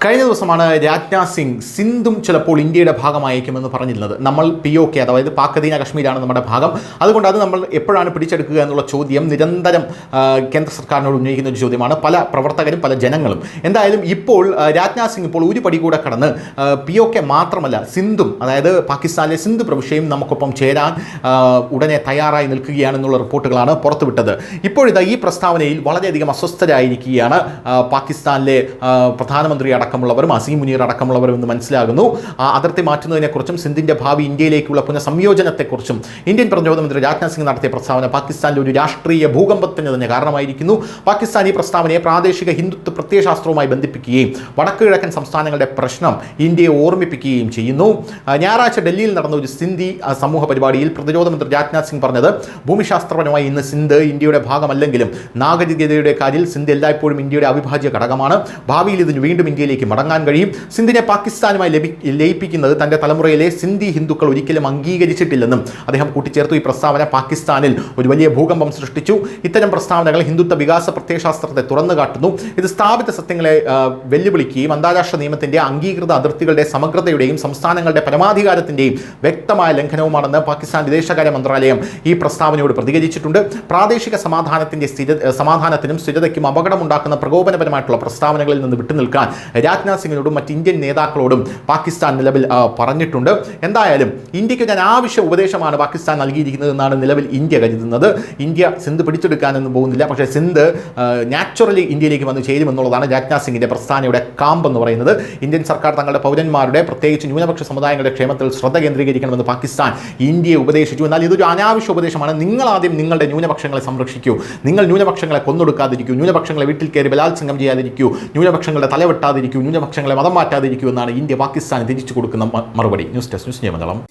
കഴിഞ്ഞ ദിവസമാണ് രാജ്നാഥ് സിംഗ് സിന്ധും ചിലപ്പോൾ ഇന്ത്യയുടെ ഭാഗമായേക്കുമെന്ന് പറഞ്ഞിരുന്നത്. നമ്മൾ POK അതായത് പാക് അധീന കശ്മീരാണ് നമ്മുടെ ഭാഗം, അതുകൊണ്ട് അത് നമ്മൾ എപ്പോഴാണ് പിടിച്ചെടുക്കുക എന്നുള്ള ചോദ്യം നിരന്തരം കേന്ദ്ര സർക്കാരിനോട് ഉന്നയിക്കുന്ന ഒരു ചോദ്യമാണ് പല പ്രവർത്തകരും പല ജനങ്ങളും. എന്തായാലും ഇപ്പോൾ രാജ്നാഥ് സിംഗ് ഇപ്പോൾ ഒരു പടി കൂടെ കടന്ന് POK മാത്രമല്ല സിന്ധും അതായത് പാകിസ്ഥാനിലെ സിന്ധു പ്രവിശ്യയും നമുക്കൊപ്പം ചേരാൻ ഉടനെ തയ്യാറായി നിൽക്കുകയാണെന്നുള്ള റിപ്പോർട്ടുകളാണ് പുറത്തുവിട്ടത്. ഇപ്പോഴിതാ ഈ പ്രസ്താവനയിൽ വളരെയധികം അസ്വസ്ഥരായിരിക്കുകയാണ് പാകിസ്ഥാനിലെ പ്രധാനമന്ത്രി അടക്കമുള്ളവരും അസീം മുനീർ അടക്കമുള്ളവരും എന്ന് മനസ്സിലാകുന്നു. അതിർത്തി മാറ്റുന്നതിനെക്കുറിച്ചും സിന്ധിൻ്റെ ഭാവി ഇന്ത്യയിലേക്കുള്ള പുനഃസംയോജനത്തെക്കുറിച്ചും ഇന്ത്യൻ പ്രതിരോധമന്ത്രി രാജ്നാഥ് സിംഗ് നടത്തിയ പ്രസ്താവന പാകിസ്ഥാനിലെ ഒരു രാഷ്ട്രീയ ഭൂകമ്പത്തിന് തന്നെ കാരണമായിരിക്കുന്നു. പാകിസ്ഥാൻ ഈ പ്രസ്താവനയെ പ്രാദേശിക ഹിന്ദുത്വ പ്രത്യയശാസ്ത്രവുമായി ബന്ധിപ്പിക്കുകയും വടക്ക് കിഴക്കൻ സംസ്ഥാനങ്ങളുടെ പ്രശ്നം ഇന്ത്യയെ ഓർമ്മിപ്പിക്കുകയും ചെയ്യുന്നു. ഞായറാഴ്ച ഡൽഹിയിൽ നടന്ന ഒരു സിന്ധി സമൂഹ പരിപാടിയിൽ പ്രതിരോധമന്ത്രി രാജ്നാഥ് സിംഗ് പറഞ്ഞത്, ഭൂമിശാസ്ത്രപരമായി ഇന്ന് സിന്ധ് ഇന്ത്യയുടെ ഭാഗമല്ലെങ്കിലും നാഗരികതയുടെ കാര്യത്തിൽ സിന്ധ് എല്ലായ്പ്പോഴും ഇന്ത്യയുടെ അവിഭാജ്യ ഘടകമാണ്. ഭാവിയിൽ ഇതിന് വീണ്ടും ഇന്ത്യയിലേക്ക് മടങ്ങാൻ കഴിയും. സിന്ധിനെ പാകിസ്ഥാനുമായി ലയിപ്പിക്കുന്നത് തന്റെ തലമുറയിലെ സിന്ധി ഹിന്ദുക്കൾ ഒരിക്കലും അംഗീകരിച്ചിട്ടില്ലെന്നും അദ്ദേഹം കൂട്ടിച്ചേർത്തു. ഈ പ്രസ്താവന പാകിസ്ഥാനിൽ ഒരു വലിയ ഭൂകമ്പം സൃഷ്ടിച്ചു. ഇത്തരം പ്രസ്താവനകൾ ഹിന്ദുത്വ വികാസ പ്രത്യയശാസ്ത്രത്തെ തുറന്നു കാട്ടുന്നു. ഇത് സ്ഥാപിത സത്യങ്ങളെ വെല്ലുവിളിക്കുകയും അന്താരാഷ്ട്ര നിയമത്തിന്റെ അംഗീകൃത അതിർത്തികളുടെ സമഗ്രതയുടെയും സംസ്ഥാനങ്ങളുടെ പരമാധികാരത്തിന്റെയും വ്യക്തമായ ലംഘനവുമാണെന്ന് പാകിസ്ഥാൻ വിദേശകാര്യ മന്ത്രാലയം ഈ പ്രസ്താവനയോട് പ്രതികരിച്ചിട്ടുണ്ട്. പ്രാദേശിക സമാധാനത്തിനും സ്ഥിരതയ്ക്കും അപകടമുണ്ടാക്കുന്ന പ്രകോപനപരമായിട്ടുള്ള പ്രസ്താവനകളിൽ നിന്ന് വിട്ടുനിൽക്കാൻ രാജ്നാഥ് സിംഗിനോടും മറ്റ് ഇന്ത്യൻ നേതാക്കളോടും പാകിസ്ഥാൻ നിലവിൽ പറഞ്ഞിട്ടുണ്ട്. എന്തായാലും ഇന്ത്യക്ക് ഞാൻ ആവശ്യ ഉപദേശമാണ് പാകിസ്ഥാൻ നൽകിയിരിക്കുന്നത് എന്നാണ് നിലവിൽ ഇന്ത്യ കരുതുന്നത്. ഇന്ത്യ സിന്ധ് പിടിച്ചെടുക്കാനൊന്നും പോകുന്നില്ല, പക്ഷേ സിന്ധ് നാച്ചുറലി ഇന്ത്യയിലേക്ക് വന്ന് ചേരുമെന്നുള്ളതാണ് രാജ്നാഥ് സിംഗിന്റെ പ്രസ്താവനയുടെ കാമ്പെന്ന് പറയുന്നത്. ഇന്ത്യൻ സർക്കാർ തങ്ങളുടെ പൗരന്മാരുടെ പ്രത്യേകിച്ച് ന്യൂനപക്ഷ സമുദായങ്ങളുടെ ക്ഷേമത്തിൽ ശ്രദ്ധ കേന്ദ്രീകരിക്കണമെന്ന് പാകിസ്ഥാൻ ഇന്ത്യയെ ഉപദേശിച്ചു. എന്നാൽ ഇതൊരു അനാവശ്യ ഉപദേശമാണ്. നിങ്ങൾ ആദ്യം നിങ്ങളുടെ ന്യൂനപക്ഷങ്ങളെ സംരക്ഷിക്കൂ, നിങ്ങൾ ന്യൂനപക്ഷങ്ങളെ കൊന്നൊടുക്കാതിരിക്കൂ, ന്യൂനപക്ഷങ്ങളെ വീട്ടിൽ കയറി ബലാത്സംഗം ചെയ്യാതിരിക്കൂ, ന്യൂനപക്ഷങ്ങളുടെ തലവെട്ടാതിരിക്കൂ, ന്യൂനപക്ഷങ്ങളെ മതം മാറ്റാതിരിക്കൂ എന്നാണ് ഇന്ത്യ പാകിസ്ഥാന് തിരിച്ചു കൊടുക്കുന്ന മറുപടി. News desk news Malayalam.